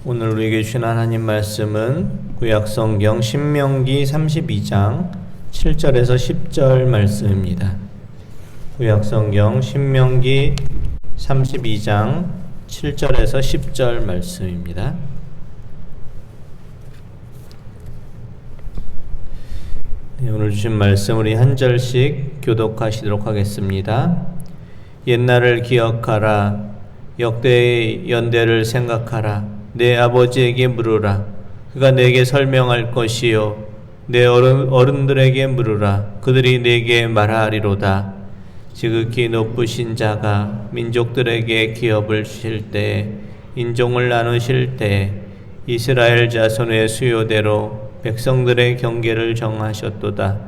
오늘 우리에게 주신 하나님 말씀은 구약성경 신명기 32장 7절에서 10절 말씀입니다. 구약성경 신명기 32장 7절에서 10절 말씀입니다. 오늘 주신 말씀 우리 한 절씩 교독하시도록 하겠습니다. 옛날을 기억하라. 역대의 연대를 생각하라. 내 아버지에게 물으라. 그가 내게 설명할 것이요 내 어른들에게 물으라. 그들이 내게 말하리로다. 지극히 높으신 자가 민족들에게 기업을 주실 때, 인종을 나누실 때 이스라엘 자손의 수요대로 백성들의 경계를 정하셨도다.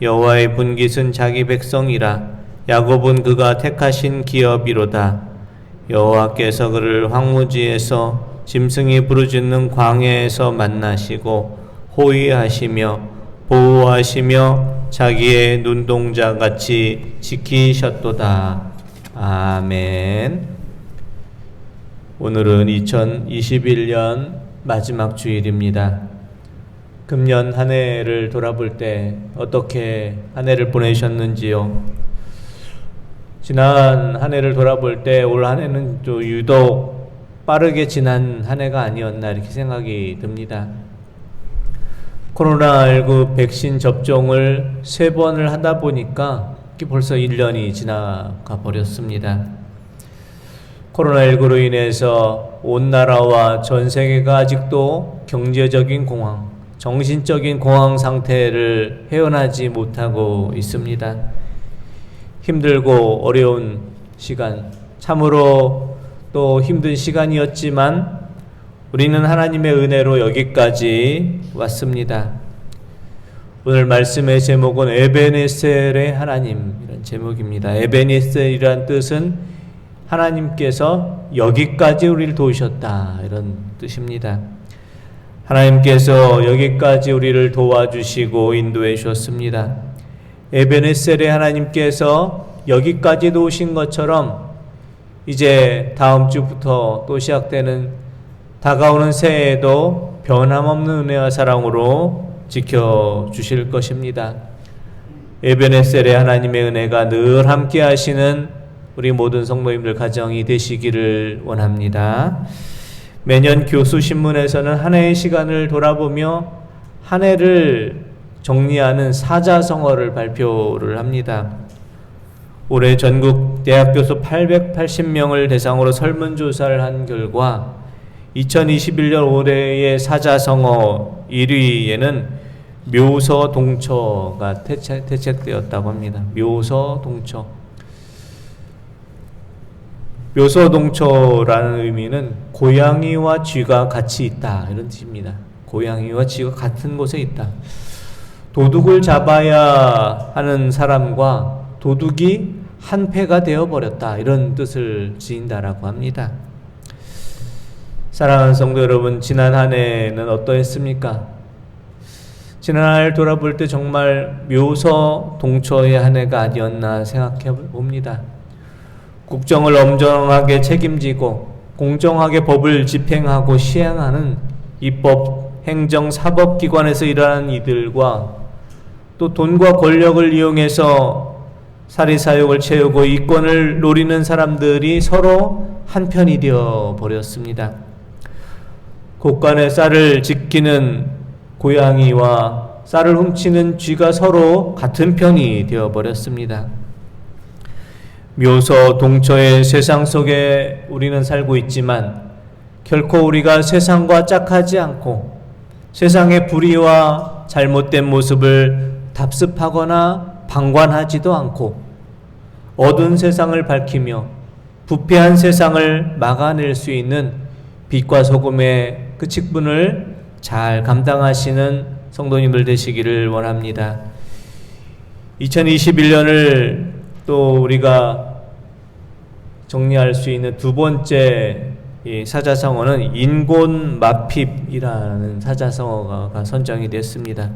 여호와의 분깃은 자기 백성이라. 야곱은 그가 택하신 기업이로다. 여호와께서 그를 황무지에서 짐승이 부르짖는 광야에서 만나시고 호위하시며 보호하시며 자기의 눈동자같이 지키셨도다. 아멘. 오늘은 2021년 마지막 주일입니다. 금년 한 해를 돌아볼 때 어떻게 한 해를 보내셨는지요? 지난 한 해를 돌아볼 때 올 한 해는 또 유독 빠르게 지난 한 해가 아니었나 이렇게 생각이 듭니다. 코로나19 백신 접종을 3번을 하다 보니까 벌써 1년이 지나가 버렸습니다. 코로나19로 인해서 온 나라와 전 세계가 아직도 경제적인 공황, 정신적인 공황 상태를 헤어나지 못하고 있습니다. 힘들고 어려운 시간, 참으로 또 힘든 시간이었지만 우리는 하나님의 은혜로 여기까지 왔습니다. 오늘 말씀의 제목은 에베네셀의 하나님이라는 제목입니다. 에베네셀이란 뜻은 하나님께서 여기까지 우리를 도우셨다 이런 뜻입니다. 하나님께서 여기까지 우리를 도와주시고 인도해 주셨습니다. 에베네셀의 하나님께서 여기까지 도우신 것처럼 이제 다음 주부터 또 시작되는 다가오는 새해에도 변함없는 은혜와 사랑으로 지켜주실 것입니다. 에베네셀의 하나님의 은혜가 늘 함께 하시는 우리 모든 성도님들 가정이 되시기를 원합니다. 매년 교수신문에서는 한 해의 시간을 돌아보며 한 해를 정리하는 사자성어를 발표를 합니다. 올해 전국 대학 교수 880명을 대상으로 설문조사를 한 결과 2021년 올해의 사자성어 1위에는 묘서동처가 채택되었다고 합니다. 묘서동처. 묘서동처라는 의미는 고양이와 쥐가 같이 있다 이런 뜻입니다. 고양이와 쥐가 같은 곳에 있다. 도둑을 잡아야 하는 사람과 도둑이 한패가 되어버렸다 이런 뜻을 지닌다라고 합니다. 사랑하는 성도 여러분, 지난 한 해는 어떠했습니까? 지난 한 해를 돌아볼 때 정말 묘서동처의 한 해가 아니었나 생각해 봅니다. 국정을 엄정하게 책임지고 공정하게 법을 집행하고 시행하는 입법, 행정, 사법기관에서 일하는 이들과 또 돈과 권력을 이용해서 사리사욕을 채우고 이권을 노리는 사람들이 서로 한편이 되어 버렸습니다. 곳간에 쌀을 지키는 고양이와 쌀을 훔치는 쥐가 서로 같은 편이 되어 버렸습니다. 묘서동처의 세상 속에 우리는 살고 있지만 결코 우리가 세상과 짝하지 않고 세상의 불의와 잘못된 모습을 답습하거나 방관하지도 않고 어두운 세상을 밝히며 부패한 세상을 막아낼 수 있는 빛과 소금의 그 직분을 잘 감당하시는 성도님들 되시기를 원합니다. 2021년을 또 우리가 정리할 수 있는 두 번째 사자성어는 인곤마핍이라는 사자성어가 선정이 됐습니다.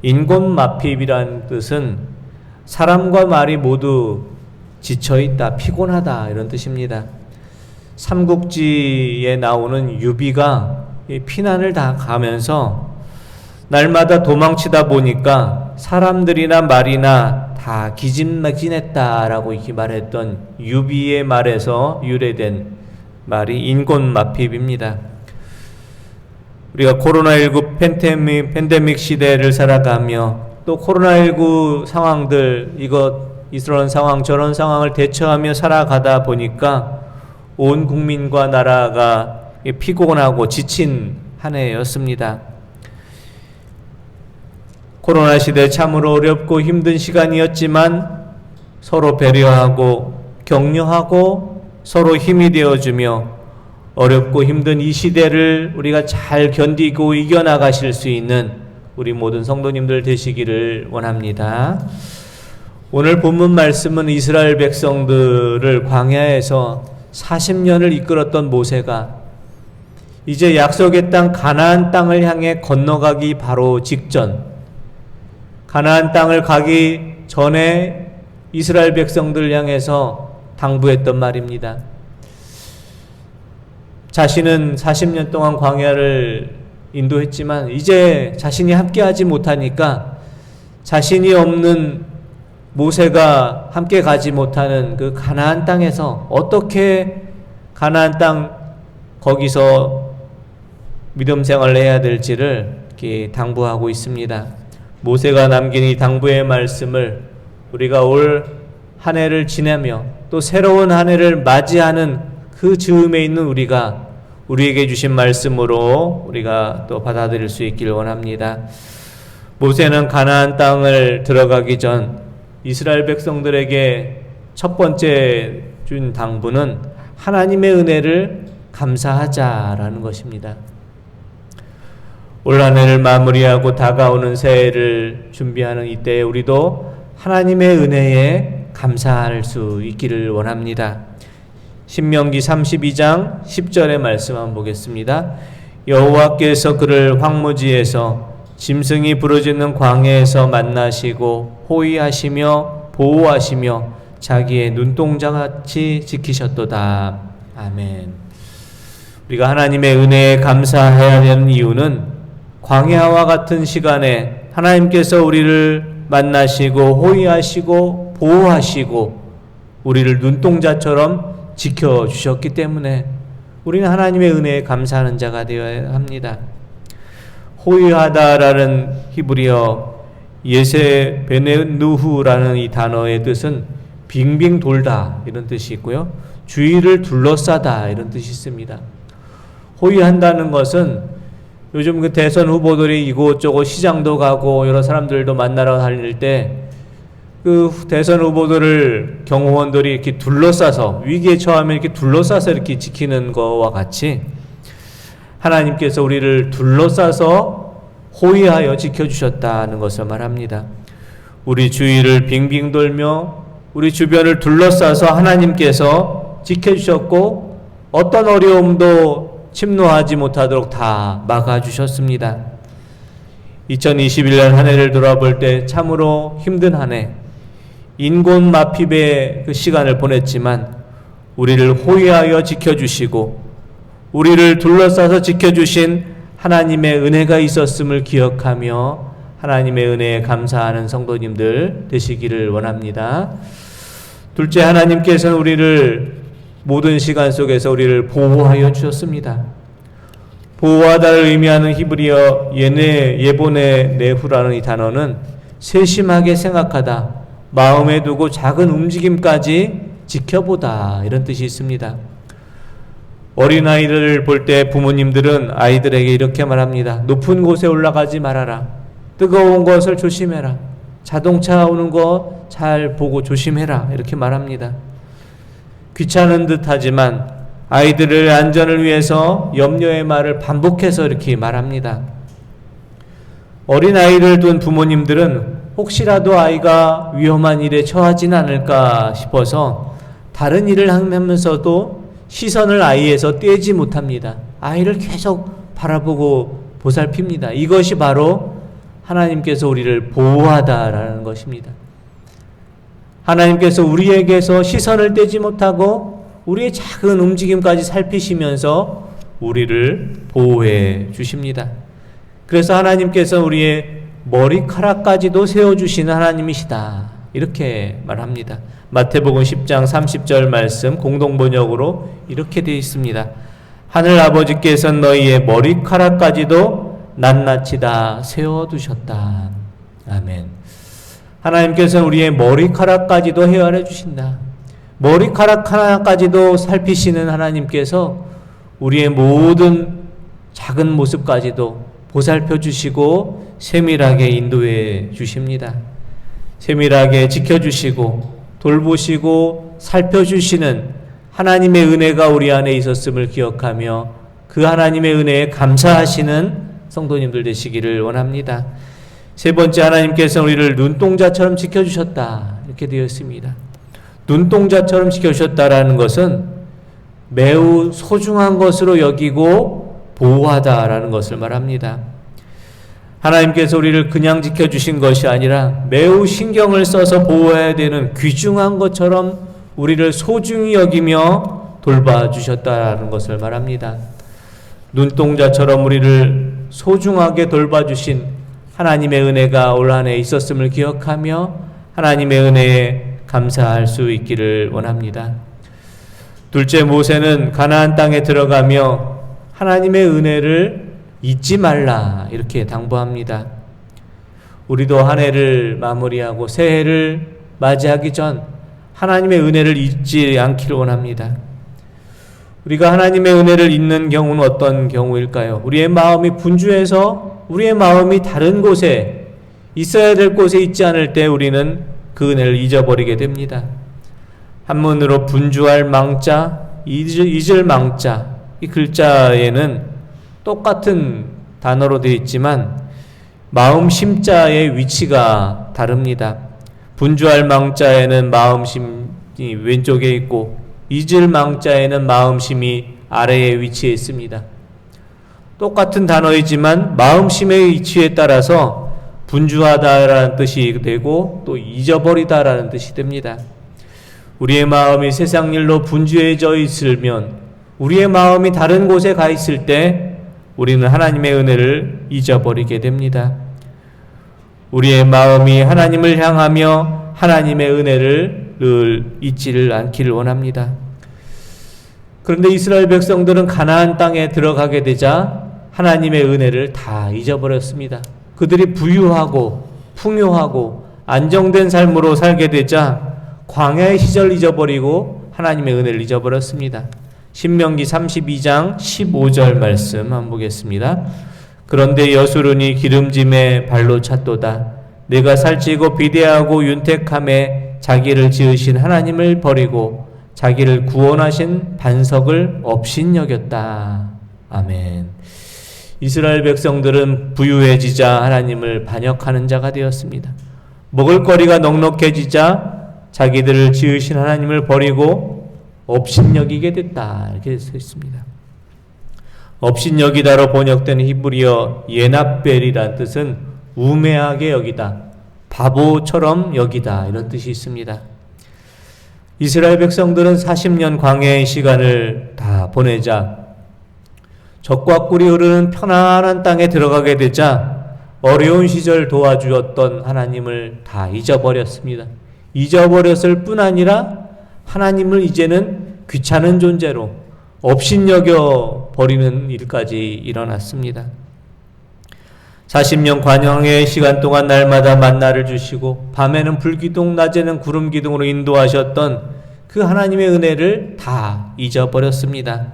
인곤마핍이라는 뜻은 사람과 말이 모두 지쳐있다, 피곤하다 이런 뜻입니다. 삼국지에 나오는 유비가 피난을 다 가면서 날마다 도망치다 보니까 사람들이나 말이나 다 기진맥진했다라고 이렇게 말했던 유비의 말에서 유래된 말이 인곤마핍입니다. 우리가 코로나19 팬데믹 시대를 살아가며 또 코로나19 상황들, 이런 상황 저런 상황을 대처하며 살아가다 보니까 온 국민과 나라가 피곤하고 지친 한 해였습니다. 코로나 시대 참으로 어렵고 힘든 시간이었지만 서로 배려하고 격려하고 서로 힘이 되어주며 어렵고 힘든 이 시대를 우리가 잘 견디고 이겨나가실 수 있는 우리 모든 성도님들 되시기를 원합니다. 오늘 본문 말씀은 이스라엘 백성들을 광야에서 40년을 이끌었던 모세가 이제 약속의 땅 가나안 땅을 향해 건너가기 바로 직전, 가나안 땅을 가기 전에 이스라엘 백성들을 향해서 당부했던 말입니다. 자신은 40년 동안 광야를 인도했지만 이제 자신이 함께하지 못하니까 자신이 없는 모세가 함께 가지 못하는 그 가나안 땅에서 어떻게 가나안 땅 거기서 믿음 생활을 해야 될지를 이렇게 당부하고 있습니다. 모세가 남긴 이 당부의 말씀을 우리가 올 한 해를 지내며 또 새로운 한 해를 맞이하는 그 즈음에 있는 우리에게 주신 말씀으로 우리가 또 받아들일 수 있기를 원합니다. 모세는 가나안 땅을 들어가기 전 이스라엘 백성들에게 첫 번째 준 당부는 하나님의 은혜를 감사하자라는 것입니다. 올 한 해를 마무리하고 다가오는 새해를 준비하는 이때에 우리도 하나님의 은혜에 감사할 수 있기를 원합니다. 신명기 32장 10절의 말씀 한번 보겠습니다. 여호와께서 그를 황무지에서 짐승이 부르짖는 광야에서 만나시고 호위하시며 보호하시며 자기의 눈동자같이 지키셨도다. 아멘. 우리가 하나님의 은혜에 감사해야 하는 이유는 광야와 같은 시간에 하나님께서 우리를 만나시고 호위하시고 보호하시고 우리를 눈동자처럼 지켜주셨기 때문에 우리는 하나님의 은혜에 감사하는 자가 되어야 합니다. 호위하다라는 히브리어 예세 베네누후라는 이 단어의 뜻은 빙빙 돌다 이런 뜻이 있고요. 주위를 둘러싸다 이런 뜻이 있습니다. 호위한다는 것은 요즘 그 대선 후보들이 이곳저곳 시장도 가고 여러 사람들도 만나러 다닐 때 그 대선 후보들을 경호원들이 이렇게 둘러싸서 위기에 처하면 이렇게 둘러싸서 이렇게 지키는 것과 같이 하나님께서 우리를 둘러싸서 호위하여 지켜주셨다는 것을 말합니다. 우리 주위를 빙빙 돌며 우리 주변을 둘러싸서 하나님께서 지켜주셨고 어떤 어려움도 침노하지 못하도록 다 막아주셨습니다. 2021년 한 해를 돌아볼 때 참으로 힘든 한 해, 인곤마핍의 그 시간을 보냈지만 우리를 호위하여 지켜주시고 우리를 둘러싸서 지켜주신 하나님의 은혜가 있었음을 기억하며 하나님의 은혜에 감사하는 성도님들 되시기를 원합니다. 둘째, 하나님께서는 우리를 모든 시간 속에서 우리를 보호하여 주셨습니다. 보호하다를 의미하는 히브리어 예보네 네후라는 이 단어는 세심하게 생각하다, 마음에 두고 작은 움직임까지 지켜보다 이런 뜻이 있습니다. 어린아이를 볼 때 부모님들은 아이들에게 이렇게 말합니다. 높은 곳에 올라가지 말아라. 뜨거운 것을 조심해라. 자동차 오는 거 잘 보고 조심해라. 이렇게 말합니다. 귀찮은 듯 하지만 아이들의 안전을 위해서 염려의 말을 반복해서 이렇게 말합니다. 어린아이를 둔 부모님들은 혹시라도 아이가 위험한 일에 처하진 않을까 싶어서 다른 일을 하면서도 시선을 아이에서 떼지 못합니다. 아이를 계속 바라보고 보살핍니다. 이것이 바로 하나님께서 우리를 보호하다라는 것입니다. 하나님께서 우리에게서 시선을 떼지 못하고 우리의 작은 움직임까지 살피시면서 우리를 보호해 주십니다. 그래서 하나님께서 우리의 머리카락까지도 세워주시는 하나님이시다, 이렇게 말합니다. 마태복음 10장 30절 말씀 공동번역으로 이렇게 되어 있습니다. 하늘 아버지께서는 너희의 머리카락까지도 낱낱이 다 세워두셨다. 아멘. 하나님께서는 우리의 머리카락까지도 헤아려 주신다. 머리카락 하나까지도 살피시는 하나님께서 우리의 모든 작은 모습까지도 보살펴 주시고 세밀하게 인도해 주십니다. 세밀하게 지켜주시고 돌보시고 살펴주시는 하나님의 은혜가 우리 안에 있었음을 기억하며 그 하나님의 은혜에 감사하시는 성도님들 되시기를 원합니다. 세 번째, 하나님께서 우리를 눈동자처럼 지켜주셨다, 이렇게 되어 있습니다. 눈동자처럼 지켜주셨다라는 것은 매우 소중한 것으로 여기고 보호하다라는 것을 말합니다. 하나님께서 우리를 그냥 지켜주신 것이 아니라 매우 신경을 써서 보호해야 되는 귀중한 것처럼 우리를 소중히 여기며 돌봐주셨다라는 것을 말합니다. 눈동자처럼 우리를 소중하게 돌봐주신 하나님의 은혜가 올 한 해 있었음을 기억하며 하나님의 은혜에 감사할 수 있기를 원합니다. 둘째, 모세는 가나안 땅에 들어가며 하나님의 은혜를 잊지 말라, 이렇게 당부합니다. 우리도 한 해를 마무리하고 새해를 맞이하기 전 하나님의 은혜를 잊지 않기를 원합니다. 우리가 하나님의 은혜를 잊는 경우는 어떤 경우일까요? 우리의 마음이 분주해서 우리의 마음이 다른 곳에, 있어야 될 곳에 있지 않을 때 우리는 그 은혜를 잊어버리게 됩니다. 한문으로 분주할 망자, 잊을 망자, 이 글자에는 똑같은 단어로 되어 있지만 마음 심자의 위치가 다릅니다. 분주할 망자에는 마음심이 왼쪽에 있고 잊을 망자에는 마음심이 아래에 위치해 있습니다. 똑같은 단어이지만 마음심의 위치에 따라서 분주하다라는 뜻이 되고 또 잊어버리다라는 뜻이 됩니다. 우리의 마음이 세상 일로 분주해져 있으면, 우리의 마음이 다른 곳에 가 있을 때 우리는 하나님의 은혜를 잊어버리게 됩니다. 우리의 마음이 하나님을 향하며 하나님의 은혜를 늘 잊지를 않기를 원합니다. 그런데 이스라엘 백성들은 가나안 땅에 들어가게 되자 하나님의 은혜를 다 잊어버렸습니다. 그들이 부유하고 풍요하고 안정된 삶으로 살게 되자 광야의 시절 잊어버리고 하나님의 은혜를 잊어버렸습니다. 신명기 32장 15절 말씀 한번 보겠습니다. 그런데 여수론이 기름짐에 발로 찼도다. 내가 살찌고 비대하고 윤택함에 자기를 지으신 하나님을 버리고 자기를 구원하신 반석을 업신여겼다. 아멘. 이스라엘 백성들은 부유해지자 하나님을 반역하는 자가 되었습니다. 먹을거리가 넉넉해지자 자기들을 지으신 하나님을 버리고 업신여기게 됐다, 이렇게 써 있습니다. 업신여기다로 번역된 히브리어 예납벨이란 뜻은 우매하게 여기다, 바보처럼 여기다, 이런 뜻이 있습니다. 이스라엘 백성들은 40년 광야의 시간을 다 보내자 적과 꿀이 흐르는 편안한 땅에 들어가게 되자 어려운 시절 도와주었던 하나님을 다 잊어버렸습니다. 잊어버렸을 뿐 아니라 하나님을 이제는 귀찮은 존재로 업신여겨 버리는 일까지 일어났습니다. 40년 관영의 시간 동안 날마다 만나를 주시고 밤에는 불기둥, 낮에는 구름기둥으로 인도하셨던 그 하나님의 은혜를 다 잊어버렸습니다.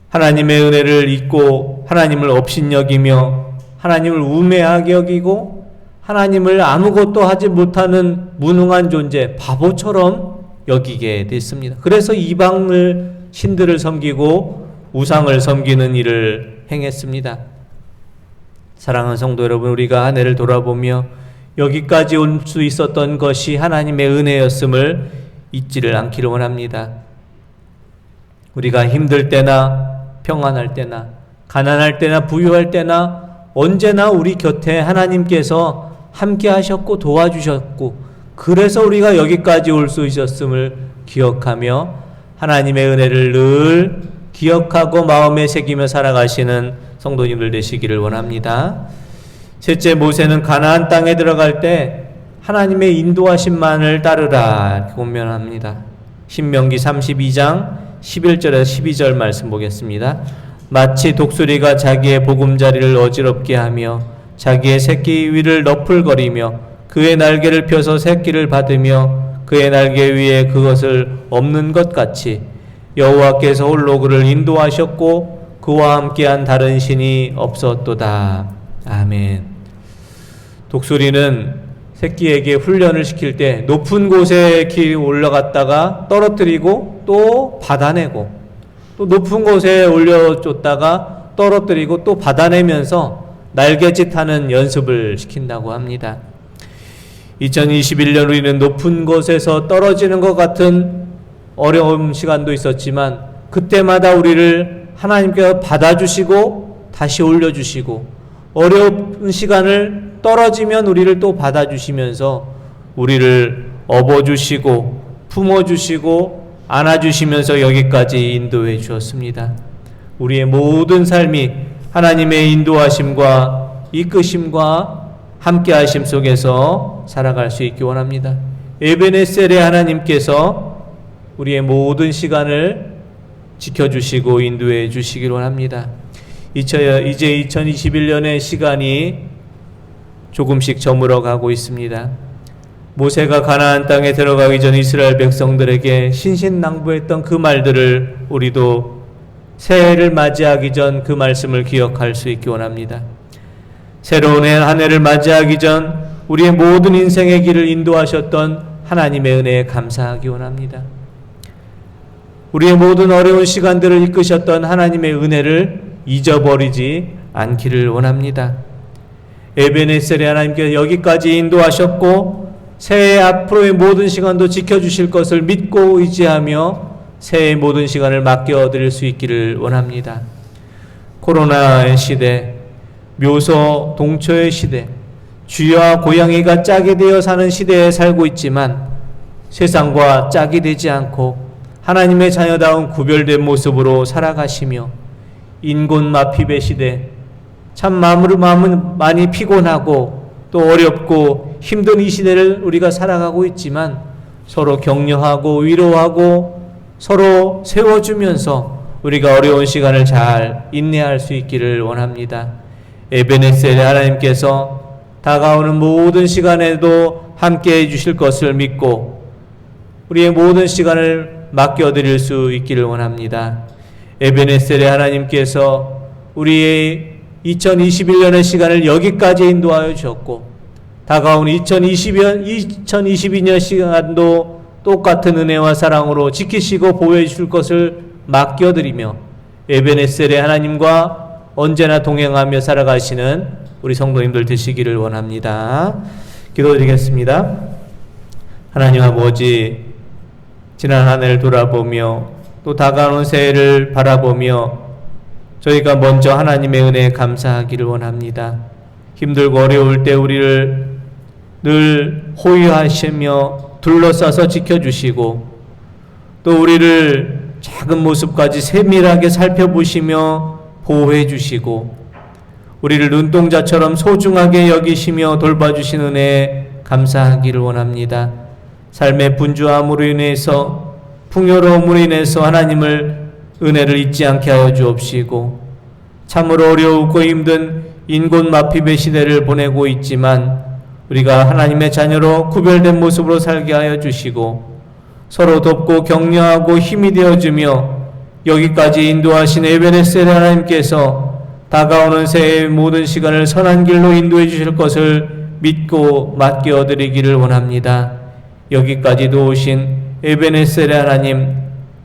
하나님의 은혜를 잊고 하나님을 업신여기며 하나님을 우매하게 여기고 하나님을 아무것도 하지 못하는 무능한 존재, 바보처럼 여기게 됐습니다. 그래서 이방을 신들을 섬기고 우상을 섬기는 일을 행했습니다. 사랑하는 성도 여러분, 우리가 한 해를 돌아보며 여기까지 올 수 있었던 것이 하나님의 은혜였음을 잊지를 않기를 원합니다. 우리가 힘들 때나 평안할 때나 가난할 때나 부유할 때나 언제나 우리 곁에 하나님께서 함께 하셨고 도와주셨고, 그래서 우리가 여기까지 올 수 있었음을 기억하며 하나님의 은혜를 늘 기억하고 마음에 새기며 살아가시는 성도님들 되시기를 원합니다. 셋째, 모세는 가나안 땅에 들어갈 때 하나님의 인도하심만을 따르라 이렇게 권면합니다. 신명기 32장 11절에서 12절 말씀 보겠습니다. 마치 독수리가 자기의 보금자리를 어지럽게 하며 자기의 새끼 위를 너풀거리며 그의 날개를 펴서 새끼를 받으며 그의 날개 위에 그것을 엎는 것 같이 여호와께서 홀로 그를 인도하셨고 그와 함께한 다른 신이 없었도다. 아멘. 독수리는 새끼에게 훈련을 시킬 때 높은 곳에 올라갔다가 떨어뜨리고 또 받아내고 또 높은 곳에 올려줬다가 떨어뜨리고 또 받아내면서 날갯짓하는 연습을 시킨다고 합니다. 2021년 우리는 높은 곳에서 떨어지는 것 같은 어려운 시간도 있었지만 그때마다 우리를 하나님께서 받아주시고 다시 올려주시고 어려운 시간을 떨어지면 우리를 또 받아주시면서 우리를 업어주시고 품어주시고 안아주시면서 여기까지 인도해 주었습니다. 우리의 모든 삶이 하나님의 인도하심과 이끄심과 함께하심 속에서 살아갈 수 있기 원합니다. 에베네셀의 하나님께서 우리의 모든 시간을 지켜주시고 인도해 주시길 원합니다. 이제 2021년의 시간이 조금씩 저물어 가고 있습니다. 모세가 가나안 땅에 들어가기 전 이스라엘 백성들에게 신신당부했던 그 말들을 우리도 새해를 맞이하기 전 그 말씀을 기억할 수 있기 원합니다. 새로운 한 해를 맞이하기 전 우리의 모든 인생의 길을 인도하셨던 하나님의 은혜에 감사하기 원합니다. 우리의 모든 어려운 시간들을 이끄셨던 하나님의 은혜를 잊어버리지 않기를 원합니다. 에베네셀의 하나님께서 여기까지 인도하셨고 새해 앞으로의 모든 시간도 지켜주실 것을 믿고 의지하며 새해의 모든 시간을 맡겨드릴 수 있기를 원합니다. 코로나의 시대, 묘소 동초의 시대, 쥐와 고양이가 짝이 되어 사는 시대에 살고 있지만 세상과 짝이 되지 않고 하나님의 자녀다운 구별된 모습으로 살아가시며 인곤마핍의 시대, 참 마음은 많이 피곤하고 또 어렵고 힘든 이 시대를 우리가 살아가고 있지만 서로 격려하고 위로하고 서로 세워주면서 우리가 어려운 시간을 잘 인내할 수 있기를 원합니다. 에베네셀의 하나님께서 다가오는 모든 시간에도 함께 해주실 것을 믿고 우리의 모든 시간을 맡겨드릴 수 있기를 원합니다. 에베네셀의 하나님께서 우리의 2021년의 시간을 여기까지 인도하여 주셨고 다가온 2022년 시간도 똑같은 은혜와 사랑으로 지키시고 보호해 주실 것을 맡겨드리며 에베네셀의 하나님과 언제나 동행하며 살아가시는 우리 성도님들 되시기를 원합니다. 기도드리겠습니다. 하나님 아버지, 지난 한 해를 돌아보며 또 다가오는 새해를 바라보며 저희가 먼저 하나님의 은혜에 감사하기를 원합니다. 힘들고 어려울 때 우리를 늘 호위하시며 둘러싸서 지켜주시고 또 우리를 작은 모습까지 세밀하게 살펴보시며 보호해 주시고 우리를 눈동자처럼 소중하게 여기시며 돌봐주신 은혜에 감사하기를 원합니다. 삶의 분주함으로 인해서 풍요로움으로 인해서 하나님을 은혜를 잊지 않게 하여 주옵시고 참으로 어려우고 힘든 인곤마핍의 시대를 보내고 있지만 우리가 하나님의 자녀로 구별된 모습으로 살게 하여 주시고 서로 돕고 격려하고 힘이 되어주며 여기까지 인도하신 에베네셀 하나님께서 다가오는 새해의 모든 시간을 선한 길로 인도해 주실 것을 믿고 맡겨드리기를 원합니다. 여기까지도 오신 에베네셀의 하나님,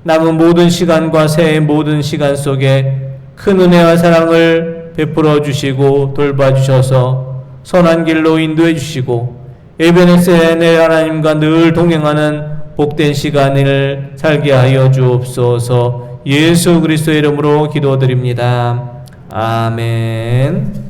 남은 모든 시간과 새해의 모든 시간 속에 큰 은혜와 사랑을 베풀어 주시고 돌봐 주셔서 선한 길로 인도해 주시고 에베네셀의 하나님과 늘 동행하는 복된 시간을 살게 하여 주옵소서. 예수 그리스도의 이름으로 기도드립니다. 아멘.